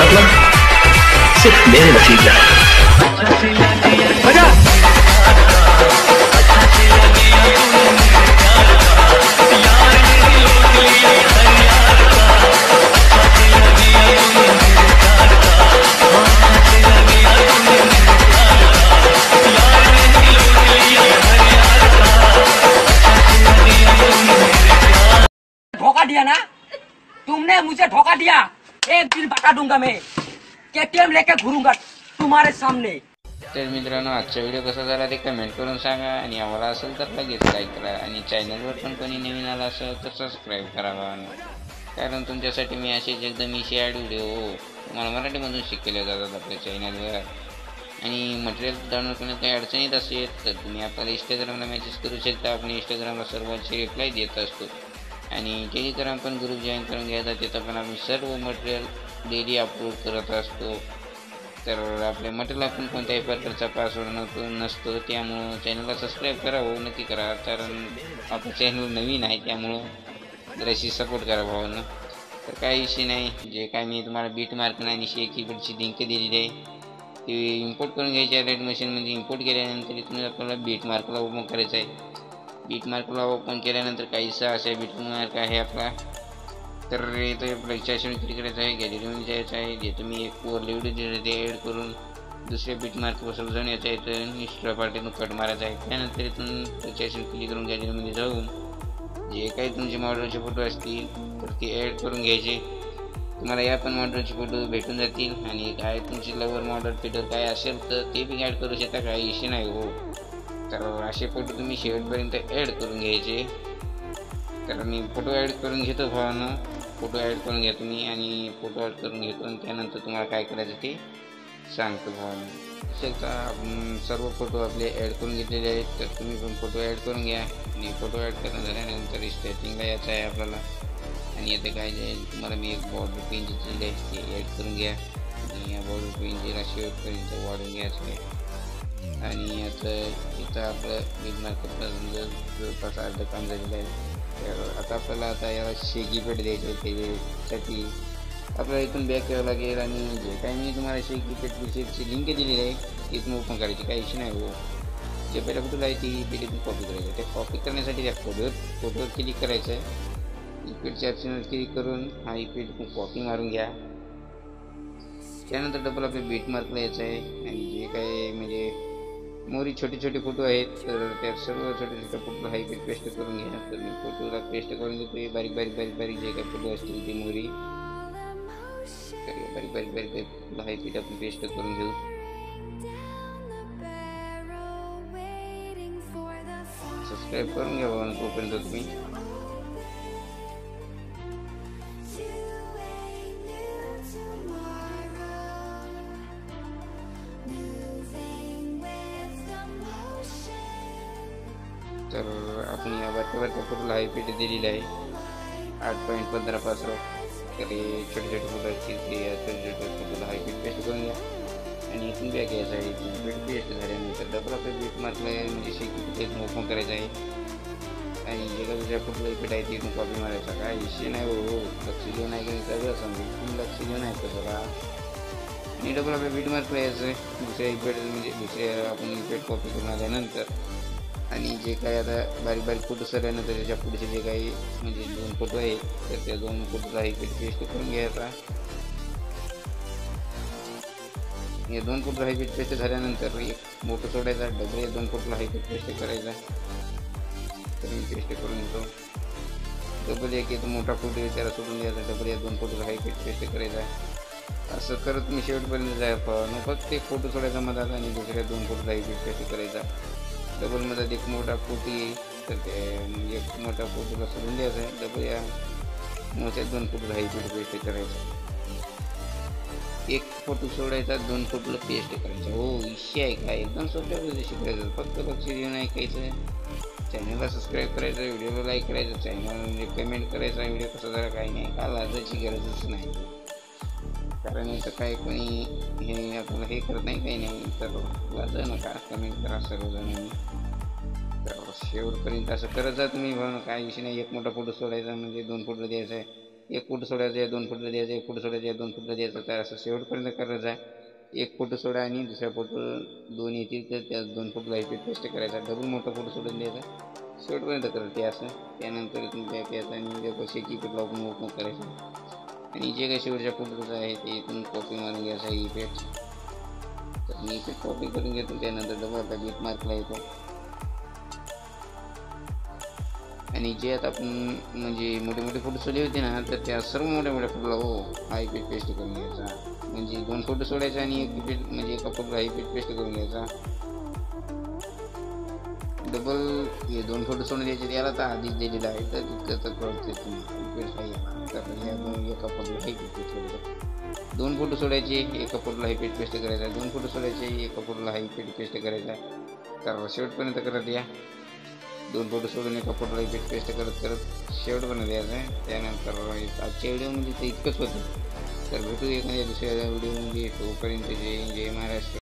मतलब सिर्फ मेरे नसीब में है। धोखा दिया ना तुमने, मुझे धोखा दिया। एक दिन बता दूंगा मैं, केटीएम लेके घुरूंगा तुम्हारे सामने। तर मित्रांनो, आजचा व्हिडिओ कसा झाला ते कमेंट करून सांगा आणि आवडला असेल तर लगेच लाईक करा आणि चॅनलवर पण कोणी नवीन आला असेल तर सबस्क्राईब करावा, कारण तुमच्यासाठी मी असेच एकदम इशी ॲड व्हिडिओ तुम्हाला मराठीमधून शिकवले जातात आपल्या चॅनलवर. आणि मटेरियल डाउनलोड करण्यात काही अडचण येत असेल तर तुम्ही आपल्याला इंस्टाग्रामला मेसेज करू शकता. आपण इंस्टाग्रामला सर्वांचे रिप्लाय देत असतो आणि टेलिग्राम पण ग्रुप जॉईन करून घ्यायचा, तिथं पण आम्ही सर्व मटेरियल डेली अपलोड करत असतो. तर आपल्या मटेरियल आपण कोणत्याही प्रकारचा पासवर्ड नसतो, त्यामुळं चॅनलला सबस्क्राईब करा, हो नक्की करा, कारण आपलं चॅनल नवीन आहे, त्यामुळं जराशी सपोर्ट करा भावांनो. तर काही विषय नाही, जे काय मी तुम्हाला बीट मार्क आणि शेक कीबोर्डची लिंक दिलेली आहे ती इम्पोर्ट करून घ्यायची आहे. रेड मशीनमध्ये इम्पोर्ट केल्यानंतर इथून आपल्याला बीट मार्कला ओपन करायचं आहे. बीट मार्कला ओपन केल्यानंतर काहीसा असा बीट मार्क आहे आपला. तर इथं आपलं इच्छाशून क्लिक करायचं आहे, गॅलरीमध्ये जायचं आहे, जे तुम्ही एक व्हिडिओ दिले ते ॲड करून दुसऱ्या बीट मार्कपासून जाऊन यायचं आहे, इथं एक्स्ट्रा पार्टीतून कट मारायचा आहे. त्यानंतर इथून इच्छाशून क्लिक करून गॅलरीमध्ये जाऊन जे काही तुमचे मॉडेलचे फोटो असतील तर ते ॲड करून घ्यायचे. तुम्हाला या पण मॉडेलचे फोटो भेटून जातील आणि काय तुमची लवर मॉडेल फिटर काय असेल तर ते बी ॲड करू शकता, काही इश्यू नाही हो. तर असे फोटो तुम्ही शेवटपर्यंत ॲड करून घ्यायचे. तर मी फोटो ॲड करून घेतो भावांनो, फोटो ॲड करून घ्या तुम्ही आणि फोटो ॲड करून घेतो आणि त्यानंतर तुम्हाला काय करायचं ते सांगतो भावांनो. तसेच सर्व फोटो आपले ॲड करून घेतलेले आहेत, तर तुम्ही पण फोटो ॲड करून घ्या. आणि फोटो ॲड करून झाल्यानंतर स्टार्टिंगला यायचं आहे आपल्याला आणि येते काय जाईल तुम्हाला मी एक बॉर्डर पेन दिलेली आहे ते ॲड करून घ्या आणि या बॉर्डर पेनला शेवटपर्यंत वाढून घ्यायचं आहे. आणि आता इथं आपलं बीट मार्कपासून जवळपास अर्ध काम झालेलं आहे. तर आता आपल्याला याला शेकी पेट द्यायची आहे, त्यासाठी आपल्याला इथून बॅक यावं लागेल आणि जे काही मी तुम्हाला शेकी पेटची लिंक दिलेली आहे इथून ओपन करायची, काही इश्यू नाही हो. जे पहिला फोटोला आहे ती पहिले इथून कॉपी करायचं. ते कॉपी करण्यासाठी त्या फोटोवर क्लिक करायचं आहे, इक्विडच्या ऑप्शनवर क्लिक करून हा इक्विड कॉपी मारून घ्या. त्यानंतर डबल आपल्या बीट मार्कला यायचं आहे आणि जे काही म्हणजे मोरी छोटे छोटे फोटो आहेत तर त्या सर्व छोटे छोटे फोटो हायपीट पेस्ट करून घ्या. तर मी फोटोला पेस्ट करून देतो, बारीक बारीक बारीक बारीक जे काही फोटो असतील ते मोरी बारीक बारीक बारीक बारीक हायपीट आपण पेस्ट करून घेऊ. सबस्क्राईब करून घ्या बाबा तोपर्यंत तुम्ही. तर आपण या वरच्या फोटोला हायपीट दिलेली आहे 8.15 पासून. तर छोटे छोटे फोटो असतील ते या छोटे छोटे फोटोला हायपीट पेस्ट करून घ्या आणि इथून बॅक यायचं आहे. इथून बीट पेस्ट झाल्यानंतर डबल आपल्या बीट मार्कला म्हणजे शेकी ओपन करायचं आहे आणि जे काही दुसऱ्या फोटोला इफेक्ट आहे तिथून कॉपी मारायचा, काय विषय नाही हो. लक्ष देऊ नाही की सगळं समजू, तुम्ही लक्ष देऊ नाही का बघा. आणि डबल आपल्या बीट मार्कला यायचं आहे दुसऱ्या इफेक्ट म्हणजे दुसऱ्या आपण इफेक्ट कॉपी करून आल्यानंतर आणि जे काही आता बारीक बारीक फोटो सरल्यानंतर त्याच्या पुढचे जे काही म्हणजे 2 फोटो आहेत तर त्या 2 फोटोला हायपीट पेस्ट करून घ्यायचा. या 2 फोटो हायपीट पेस्ट झाल्यानंतर एक फोटो सोडायचा, डबल या 2 फोटोला हायपीट पेस्ट करायचा. तर मी पेस्ट करून घेतो. डबल एक येतो मोठा फोटो आहे त्याला सोडून द्यायचा, डबल या 2 फोटोला हायपीट पेस्ट करायचा. असं करत मी शेवटपर्यंत जायचं. फक्त एक फोटो सोडायचा मधात आणि दुसऱ्या 2 फोटोला हायपीट पेस्ट करायचा. डबलमध्ये एक मोठा फोटो येईल तर ते एक मोठा फोटोला सोडून द्यायचा आहे, डबल या मोठ्या 2 फोटोला हायपीट पेस्ट करायचा. एक फोटो सोडायचा, 2 फोटोला पेस्ट करायचा. हो विषय आहे काय, एकदम सोप्या पद्धतीने शिकायचं, फक्त लक्ष देऊन ऐकायचं. चॅनलला सबस्क्राईब करायचं, व्हिडिओला लाईक करायचं, चॅनल म्हणजे कमेंट करायचा व्हिडिओ कसा झाला काही नाही, का लाजायची गरजच नाही. कारण इथं काय कोणी हे आपल्याला हे करत नाही काही नाही, तर लाजा नका, कमेंट करा सर्वजणांनी. तर शेवटपर्यंत असं करत जा तुम्ही, काय विषय नाही. एक मोठा फोटो सोडायचा म्हणजे 2 फोटो द्यायचा आहे एक फोटो सोडायचा आहे, 2 फोटोला द्यायचा, 1 फोटो सोडायचा आहे, 2 फोटोला द्यायचा. तर असं शेवटपर्यंत करायचं आहे. 1 फोटो सोडा आणि दुसऱ्या फोटो 2 येतील तर त्या 2 फोटोला हायपीट पेस्ट करायचा. डबल मोठा फोटो सोडून द्यायचा, शेवटपर्यंत करत ते असं. त्यानंतर तुमच्या याचा आणि कशाची इफेक्ट लावून ओपन करायचं आणि जे काही शेवटच्या फोटोचं आहे ते इथून कॉपी मारून घ्यायचं आहे इफेक्ट. तर मी इफेक्ट कॉपी करून घेतो. त्यानंतर डबल बीट मार्कला येतो आणि जे आता आपण म्हणजे मोठे मोठे फोटो सोडले होते ना, तर त्या सर्व मोठ्या मोठ्या फोटोला हा इफेक्ट पेस्ट करून घ्यायचा. म्हणजे 2 फोटो सोडायचे आणि एक इफेक्ट म्हणजे एका फोटोला इफेक्ट पेस्ट करून घ्यायचा. डबल हे 2 फोटो सोडून द्यायचे, त्याला तर आधीच दिलेलं आहे तर तितकं तर कळते इफेक्ट आहे. तर या एका फोटोला इफेक्ट पेस्ट करायचा. 2 फोटो सोडायचे, एका फोटोला इफेक्ट पेस्ट करायचा. 2 फोटो सोडायचे, एका फोटोला इफेक्ट पेस्ट करायचा. तर शेवटपर्यंत करत या. 2 फोटो सोडून एका फोटोला इफेक्ट पेस्ट करत करत शेवटपर्यंत द्यायचं आहे. त्यानंतर आजच्या व्हिडिओमध्ये तर इतकंच होतं. तर भेटू एखाद्या दुसऱ्या व्हिडिओमध्ये. तोपर्यंत जय महाराष्ट्र.